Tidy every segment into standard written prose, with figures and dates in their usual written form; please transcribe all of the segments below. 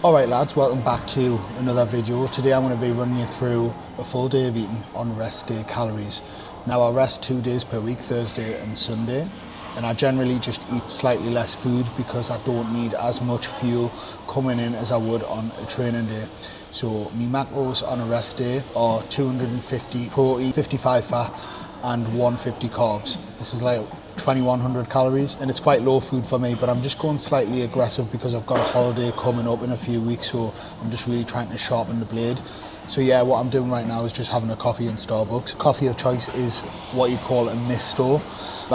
Alright lads, welcome back to another video. Today I'm going to be running you through a full day of eating on rest day calories. Now I rest 2 days per week, Thursday and Sunday, and I generally just eat slightly less food because I don't need as much fuel coming in as I would on a training day. So my macros on a rest day are 250 protein, 55 fats and 150 carbs. This is like 2100 calories, and it's quite low food for me, but I'm just going slightly aggressive because I've got a holiday coming up in a few weeks, so I'm just really trying to sharpen the blade. So yeah, what I'm doing right now is just having a coffee in Starbucks. Coffee of choice is what you call a misto.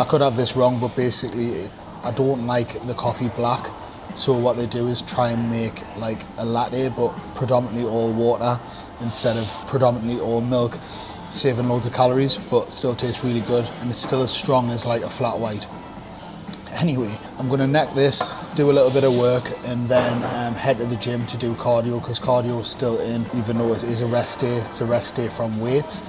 I could have this wrong, but basically I don't like the coffee black. So what they do is try and make like a latte, but predominantly all water instead of predominantly all milk, saving loads of calories, but still tastes really good, and it's still as strong as like a flat white. Anyway, I'm gonna neck this, do a little bit of work, and then head to the gym to do cardio, because cardio is still in, even though it is a rest day. It's a rest day from weights.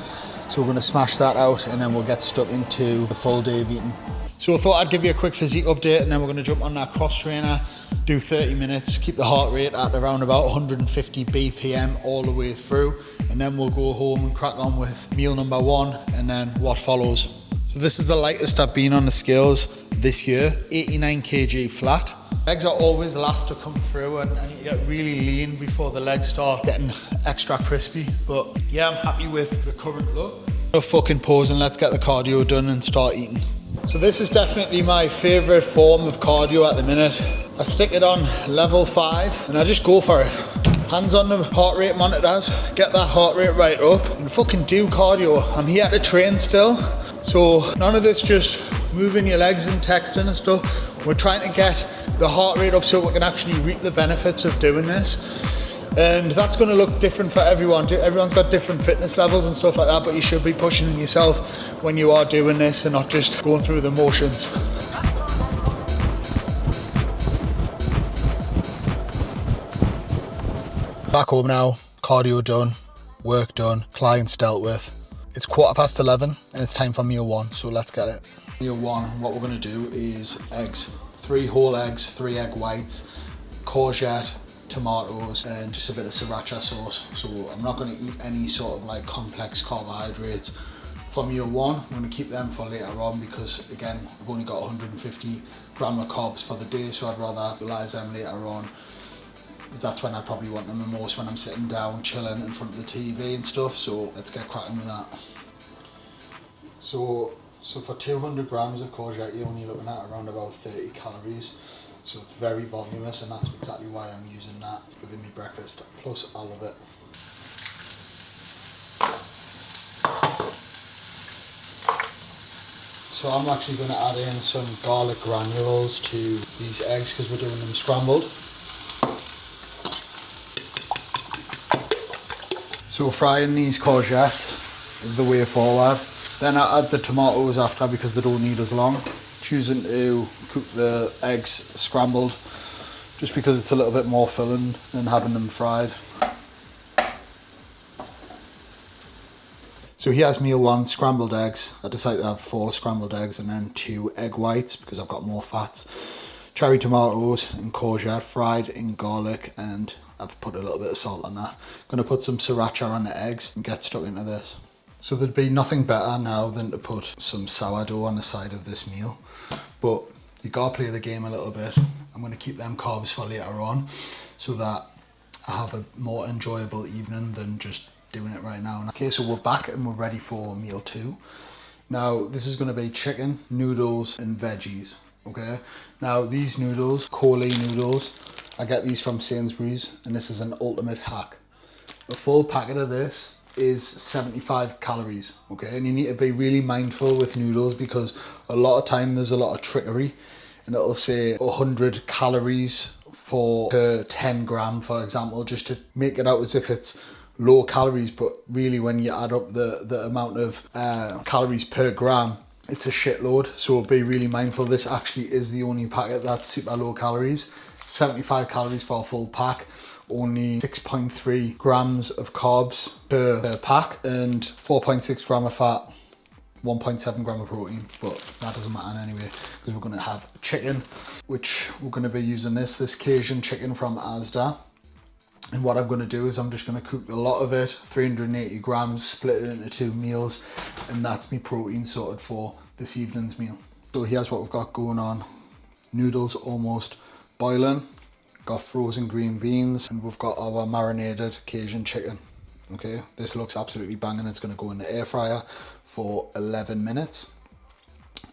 So we're gonna smash that out, and then we'll get stuck into the full day of eating. So I thought I'd give you a quick physique update, and then we're gonna jump on that cross trainer, do 30 minutes, keep the heart rate at around about 150 BPM all the way through, and then we'll go home and crack on with meal number 1 and then what follows. So this is the lightest I've been on the scales this year, 89 kg flat. Legs are always last to come through, and you get really lean before the legs start getting extra crispy. But yeah, I'm happy with the current look. No fucking pause, and let's get the cardio done and start eating. So this is definitely my favorite form of cardio at the minute. I stick it on level 5 and I just go for it. Hands on the heart rate monitors, get that heart rate right up and fucking do cardio. I'm here to train still. So none of this just moving your legs and texting and stuff. We're trying to get the heart rate up so we can actually reap the benefits of doing this. And that's going to look different for everyone. Everyone's got different fitness levels and stuff like that, but you should be pushing yourself when you are doing this and not just going through the motions. Back home now, cardio done, work done, clients dealt with. It's 11:15 and it's time for meal 1, so let's get it. Meal 1, what we're going to do is eggs. 3 whole eggs, 3 egg whites, courgette, tomatoes, and just a bit of sriracha sauce. So I'm not going to eat any sort of like complex carbohydrates for meal 1. I'm going to keep them for later on because again, I've only got 150 gram of carbs for the day, so I'd rather utilize them later on. That's when I probably want them the most, when I'm sitting down chilling in front of the TV and stuff. So let's get cracking with that. So for 200 grams of courgette, you're only looking at around about 30 calories. So it's very voluminous, and that's exactly why I'm using that within my breakfast. Plus, I love it. So I'm actually going to add in some garlic granules to these eggs because we're doing them scrambled. So frying these courgettes is the way forward. Then I add the tomatoes after because they don't need as long. Choosing to cook the eggs scrambled just because it's a little bit more filling than having them fried. So here's meal 1, scrambled eggs. I decided to have 4 scrambled eggs and then 2 egg whites because I've got more fats. Cherry tomatoes and courgette fried in garlic, and I've put a little bit of salt on that. I'm going to put some sriracha on the eggs and get stuck into this. So there'd be nothing better now than to put some sourdough on the side of this meal. But you gotta play the game a little bit. I'm gonna keep them carbs for later on so that I have a more enjoyable evening than just doing it right now. Okay, so we're back and we're ready for meal 2. Now, this is gonna be chicken, noodles, and veggies, okay? Now, these noodles, Coley noodles, I get these from Sainsbury's, and this is an ultimate hack. A full packet of this is 75 calories, okay? And you need to be really mindful with noodles because a lot of time there's a lot of trickery, and it'll say 100 calories for per 10 gram, for example, just to make it out as if it's low calories, but really when you add up the amount of calories per gram, it's a shitload. So be really mindful. This actually is the only packet that's super low calories. 75 calories for a full pack, only 6.3 grams of carbs per pack, and 4.6 gram of fat, 1.7 gram of protein, but that doesn't matter anyway because we're going to have chicken, which we're going to be using this Cajun chicken from Asda. And what I'm going to do is I'm just going to cook a lot of it, 380 grams, split it into 2 meals, and that's my protein sorted for this evening's meal. So here's what we've got going on. Noodles almost boiling, got frozen green beans, and we've got our marinated Cajun chicken. Okay, this looks absolutely banging. It's going to go in the air fryer for 11 minutes.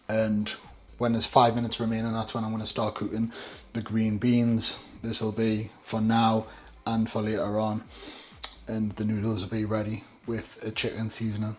And when there's 5 minutes remaining, that's when I'm going to start cooking the green beans. This will be for now and for later on, and the noodles will be ready with a chicken seasoning.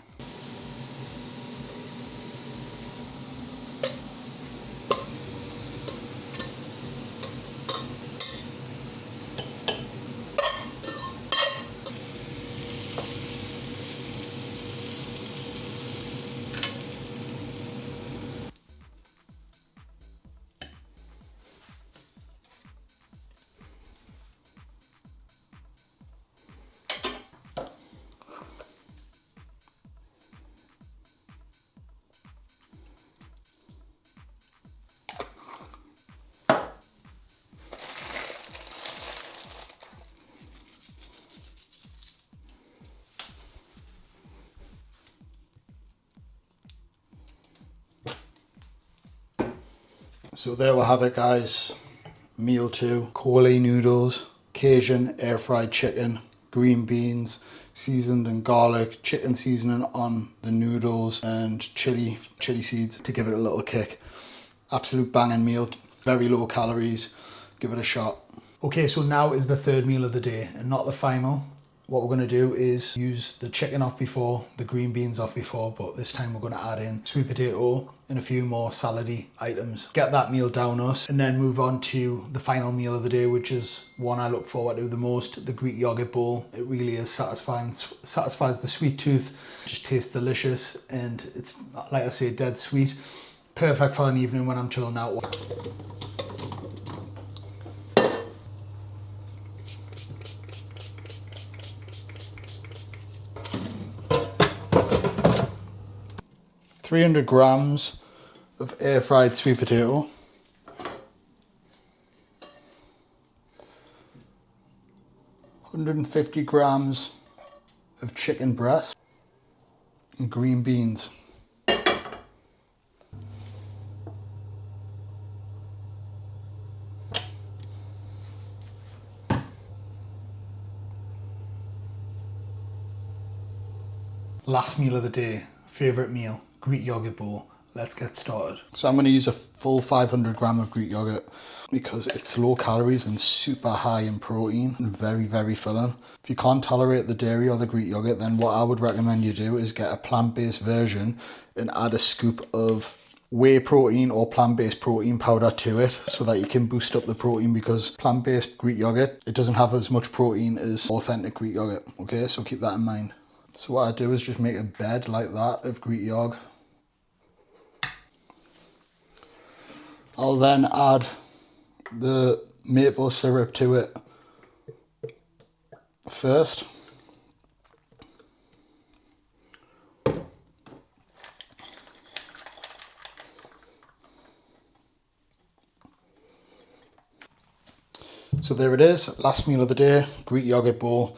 So there we have it, guys. Meal 2, Coley noodles, Cajun air fried chicken, green beans, seasoned in garlic, chicken seasoning on the noodles, and chili seeds to give it a little kick. Absolute banging meal, very low calories. Give it a shot. Okay, so now is the third meal of the day and not the final. What we're going to do is use the chicken off before, the green beans off before, but this time we're going to add in sweet potato and a few more salady items. Get that meal down us and then move on to the final meal of the day, which is one I look forward to the most, the Greek yogurt bowl. It really is satisfying, satisfies the sweet tooth, just tastes delicious, and it's, like I say, dead sweet. Perfect for an evening when I'm chilling out. ,300 grams of air fried sweet potato, 150 grams of chicken breast, and green beans. Last meal of the day, favourite meal, Greek yogurt bowl. Let's get started. So I'm going to use a full 500 gram of Greek yogurt because it's low calories and super high in protein and very, very filling. If you can't tolerate the dairy or the Greek yogurt, then what I would recommend you do is get a plant-based version and add a scoop of whey protein or plant-based protein powder to it so that you can boost up the protein, because plant-based Greek yogurt, it doesn't have as much protein as authentic Greek yogurt. Okay, so keep that in mind. So what I do is just make a bed like that of Greek yogurt. I'll then add the maple syrup to it first. So there it is, last meal of the day, Greek yogurt bowl.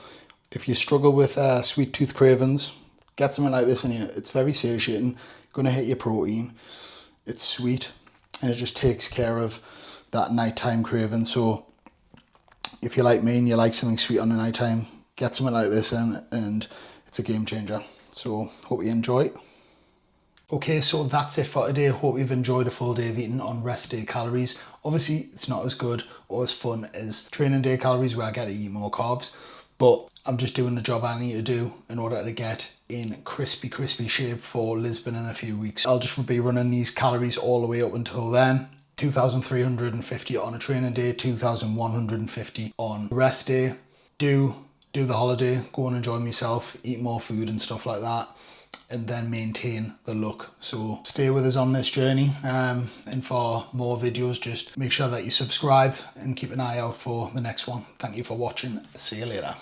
If you struggle with sweet tooth cravings, get something like this in here. It's very satiating, gonna hit your protein, it's sweet, and it just takes care of that nighttime craving. So if you're like me and you like something sweet on the nighttime, get something like this in and it's a game changer. So hope you enjoy. Okay, so that's it for today. Hope you've enjoyed a full day of eating on rest day calories. Obviously, it's not as good or as fun as training day calories where I get to eat more carbs, but I'm just doing the job I need to do in order to get in crispy shape for Lisbon in a few weeks. I'll just be running these calories all the way up until then. 2,350 on a training day, 2,150 on rest day. Do the holiday, go and enjoy myself, eat more food and stuff like that, and then maintain the look. So stay with us on this journey, and for more videos, just make sure that you subscribe and keep an eye out for the next one. Thank you for watching. See you later.